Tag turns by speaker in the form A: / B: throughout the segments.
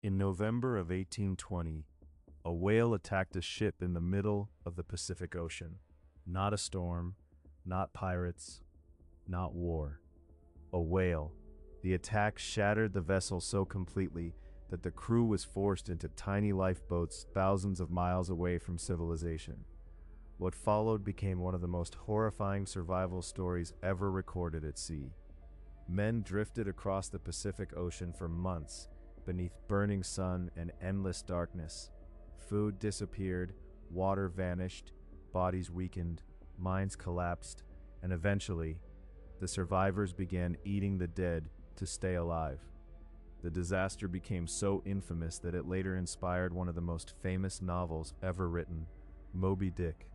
A: In November of 1820, a whale attacked a ship in the middle of the Pacific Ocean. Not a storm, not pirates, not war. A whale. The attack shattered the vessel so completely that the crew was forced into tiny lifeboats thousands of miles away from civilization. What followed became one of the most horrifying survival stories ever recorded at sea. Men drifted across the Pacific Ocean for months, beneath burning sun and endless darkness. Food disappeared, water vanished, bodies weakened, minds collapsed, and eventually, the survivors began eating the dead to stay alive. The disaster became so infamous that it later inspired one of the most famous novels ever written, Moby Dick.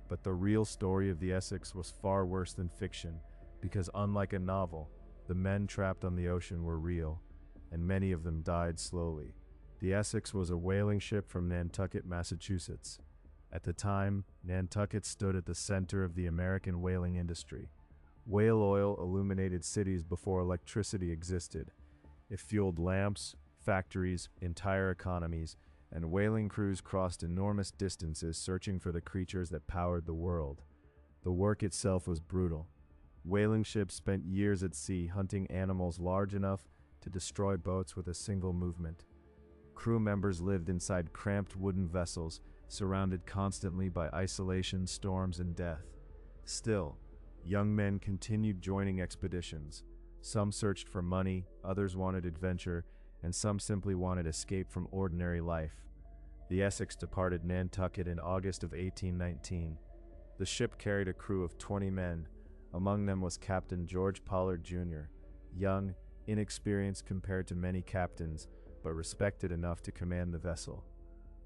A: But the real story of the Essex was far worse than fiction, because unlike a novel, the men trapped on the ocean were real, and many of them died slowly. The Essex was a whaling ship from Nantucket, Massachusetts. At the time, Nantucket stood at the center of the American whaling industry. Whale oil illuminated cities before electricity existed. It fueled lamps, factories, entire economies, and whaling crews crossed enormous distances searching for the creatures that powered the world. The work itself was brutal. Whaling ships spent years at sea hunting animals large enough to destroy boats with a single movement. Crew members lived inside cramped wooden vessels, surrounded constantly by isolation, storms, and death. Still, young men continued joining expeditions. Some searched for money, others wanted adventure, and some simply wanted escape from ordinary life. The Essex departed Nantucket in August of 1819. The ship carried a crew of 20 men. Among them was Captain George Pollard, Jr., young, inexperienced compared to many captains, but respected enough to command the vessel.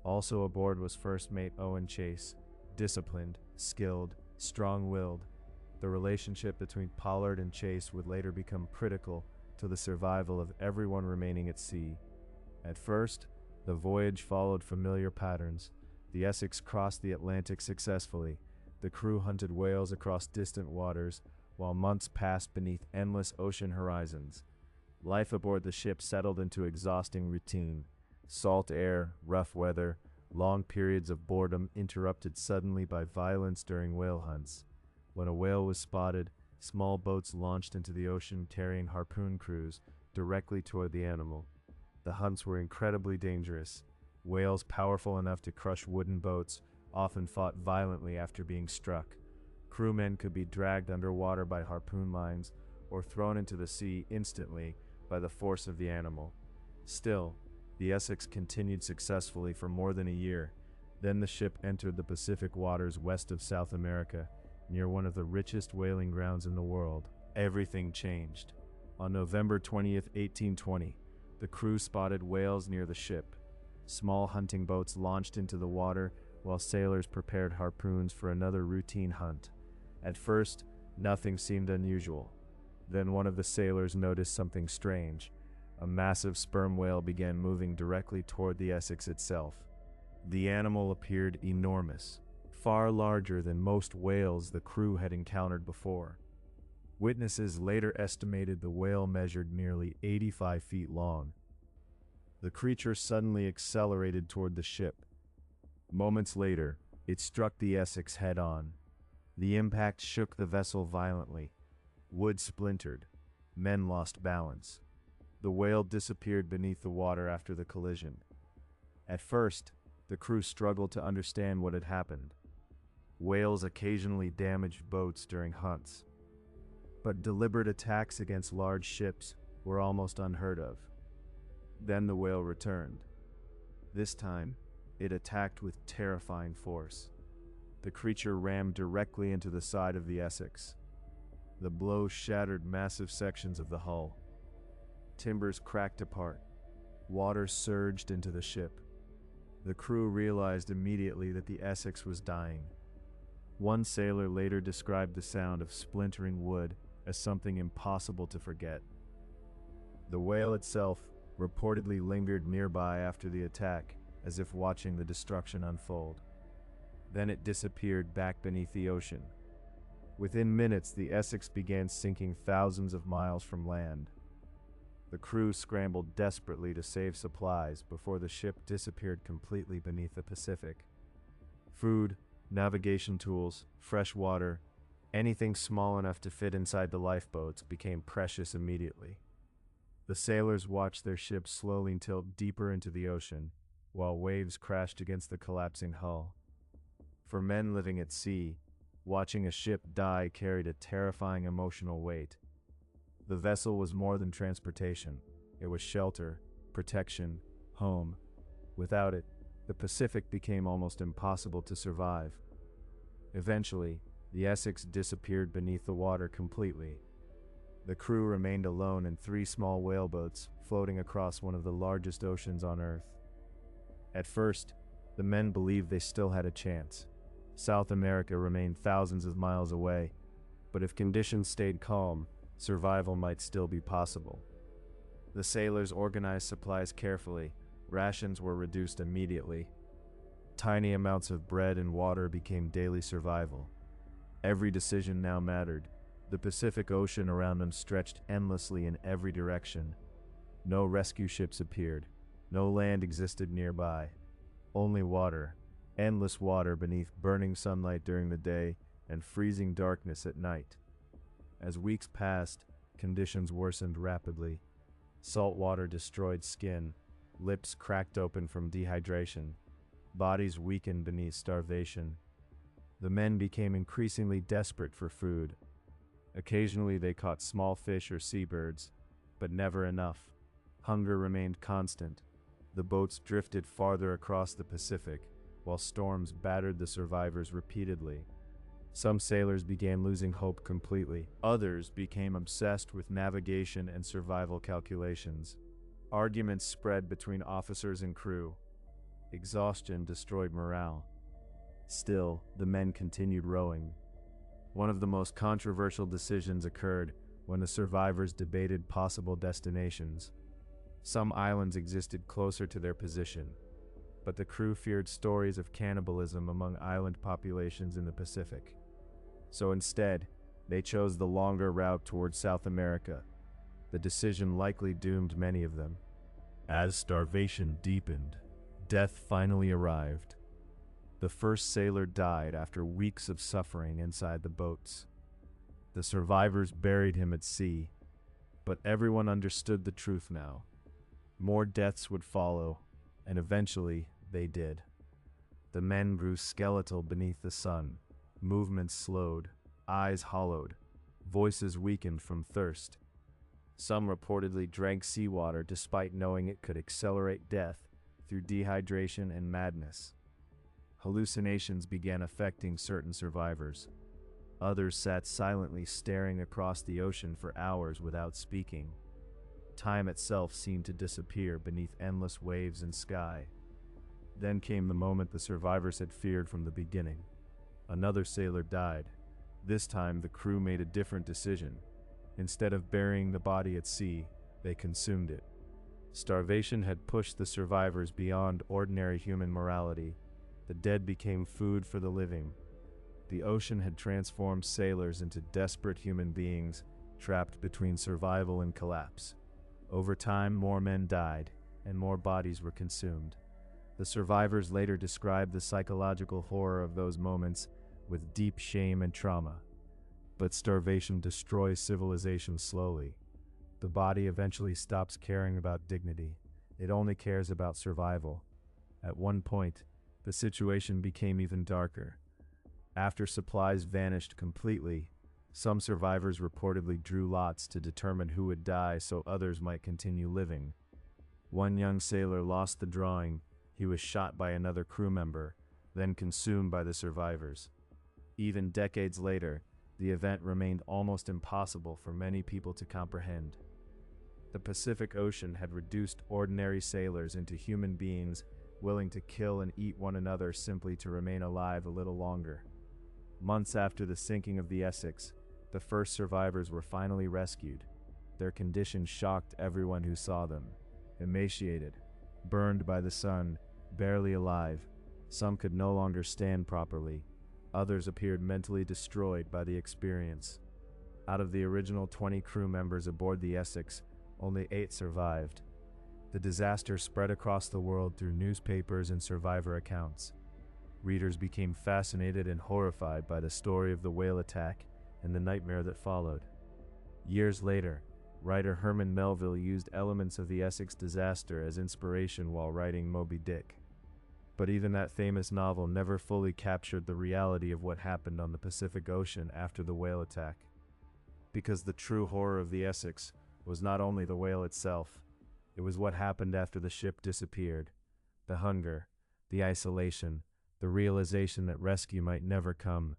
A: Also aboard was First Mate Owen Chase, disciplined, skilled, strong-willed. The relationship between Pollard and Chase would later become critical to the survival of everyone remaining at sea. At first, the voyage followed familiar patterns. The Essex crossed the Atlantic successfully. The crew hunted whales across distant waters, while months passed beneath endless ocean horizons. Life aboard the ship settled into exhausting routine. Salt air, rough weather, long periods of boredom interrupted suddenly by violence during whale hunts. When a whale was spotted, small boats launched into the ocean carrying harpoon crews directly toward the animal. The hunts were incredibly dangerous. Whales powerful enough to crush wooden boats often fought violently after being struck. Crewmen could be dragged underwater by harpoon lines or thrown into the sea instantly by the force of the animal. Still, the Essex continued successfully for more than a year. Then the ship entered the Pacific waters west of South America, near one of the richest whaling grounds in the world. Everything changed. On November 20th, 1820, the crew spotted whales near the ship. Small hunting boats launched into the water while sailors prepared harpoons for another routine hunt. At first, nothing seemed unusual. Then one of the sailors noticed something strange. A massive sperm whale began moving directly toward the Essex itself. The animal appeared enormous, far larger than most whales the crew had encountered before. Witnesses later estimated the whale measured nearly 85 feet long. The creature suddenly accelerated toward the ship. Moments later, it struck the Essex head-on. The impact shook the vessel violently. Wood splintered. Men lost balance. The whale disappeared beneath the water after the collision. At first, the crew struggled to understand what had happened. Whales occasionally damaged boats during hunts, but deliberate attacks against large ships were almost unheard of. Then the whale returned. This time, it attacked with terrifying force. The creature rammed directly into the side of the Essex. The blow shattered massive sections of the hull. Timbers cracked apart. Water surged into the ship. The crew realized immediately that the Essex was dying. One sailor later described the sound of splintering wood as something impossible to forget. The whale itself reportedly lingered nearby after the attack, as if watching the destruction unfold. Then it disappeared back beneath the ocean. Within minutes, the Essex began sinking thousands of miles from land. The crew scrambled desperately to save supplies before the ship disappeared completely beneath the Pacific. Food, navigation tools, fresh water, anything small enough to fit inside the lifeboats became precious immediately. The sailors watched their ship slowly tilt deeper into the ocean, while waves crashed against the collapsing hull. For men living at sea, watching a ship die carried a terrifying emotional weight. The vessel was more than transportation. It was shelter, protection, home. Without it, the Pacific became almost impossible to survive. Eventually, the Essex disappeared beneath the water completely. The crew remained alone in 3 small whaleboats floating across one of the largest oceans on Earth. At first, the men believed they still had a chance. South America remained thousands of miles away, but if conditions stayed calm, survival might still be possible. The sailors organized supplies carefully. Rations were reduced immediately. Tiny amounts of bread and water became daily survival. Every decision now mattered. The Pacific Ocean around them stretched endlessly in every direction. No rescue ships appeared. No land existed nearby. Only water. Endless water beneath burning sunlight during the day and freezing darkness at night. As weeks passed, conditions worsened rapidly. Salt water destroyed skin. Lips cracked open from dehydration. Bodies weakened beneath starvation. The men became increasingly desperate for food. Occasionally they caught small fish or seabirds, but never enough. Hunger remained constant. The boats drifted farther across the Pacific, while storms battered the survivors repeatedly. Some sailors began losing hope completely. Others became obsessed with navigation and survival calculations. Arguments spread between officers and crew. Exhaustion destroyed morale. Still, the men continued rowing. One of the most controversial decisions occurred when the survivors debated possible destinations. Some islands existed closer to their position, but the crew feared stories of cannibalism among island populations in the Pacific. So instead, they chose the longer route towards South America. The decision likely doomed many of them. As starvation deepened, death finally arrived. The first sailor died after weeks of suffering inside the boats. The survivors buried him at sea, but everyone understood the truth now. More deaths would follow, and eventually they did. The men grew skeletal beneath the sun, movements slowed, eyes hollowed, voices weakened from thirst. Some reportedly drank seawater despite knowing it could accelerate death through dehydration and madness. Hallucinations began affecting certain survivors. Others sat silently staring across the ocean for hours without speaking. Time itself seemed to disappear beneath endless waves and sky. Then came the moment the survivors had feared from the beginning. Another sailor died. This time the crew made a different decision. Instead of burying the body at sea, they consumed it. Starvation had pushed the survivors beyond ordinary human morality. The dead became food for the living. The ocean had transformed sailors into desperate human beings, trapped between survival and collapse. Over time, more men died, and more bodies were consumed. The survivors later described the psychological horror of those moments with deep shame and trauma. But starvation destroys civilization slowly. The body eventually stops caring about dignity. It only cares about survival. At one point, the situation became even darker. After supplies vanished completely, some survivors reportedly drew lots to determine who would die so others might continue living. One young sailor lost the drawing. He was shot by another crew member, then consumed by the survivors. Even decades later, the event remained almost impossible for many people to comprehend. The Pacific Ocean had reduced ordinary sailors into human beings willing to kill and eat one another simply to remain alive a little longer. Months after the sinking of the Essex, the first survivors were finally rescued. Their condition shocked everyone who saw them. Emaciated, burned by the sun, barely alive, some could no longer stand properly. Others appeared mentally destroyed by the experience. Out of the original 20 crew members aboard the Essex, only 8 survived. The disaster spread across the world through newspapers and survivor accounts. Readers became fascinated and horrified by the story of the whale attack and the nightmare that followed. Years later, writer Herman Melville used elements of the Essex disaster as inspiration while writing Moby Dick. But even that famous novel never fully captured the reality of what happened on the Pacific Ocean after the whale attack. Because the true horror of the Essex was not only the whale itself, it was what happened after the ship disappeared. The hunger, the isolation, the realization that rescue might never come,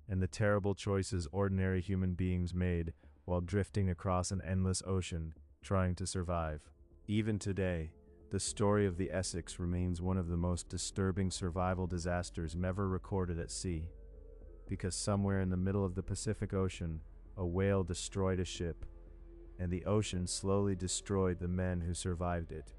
A: and the terrible choices ordinary human beings made while drifting across an endless ocean, trying to survive. Even today, the story of the Essex remains one of the most disturbing survival disasters ever recorded at sea. Because somewhere in the middle of the Pacific Ocean, a whale destroyed a ship, and the ocean slowly destroyed the men who survived it.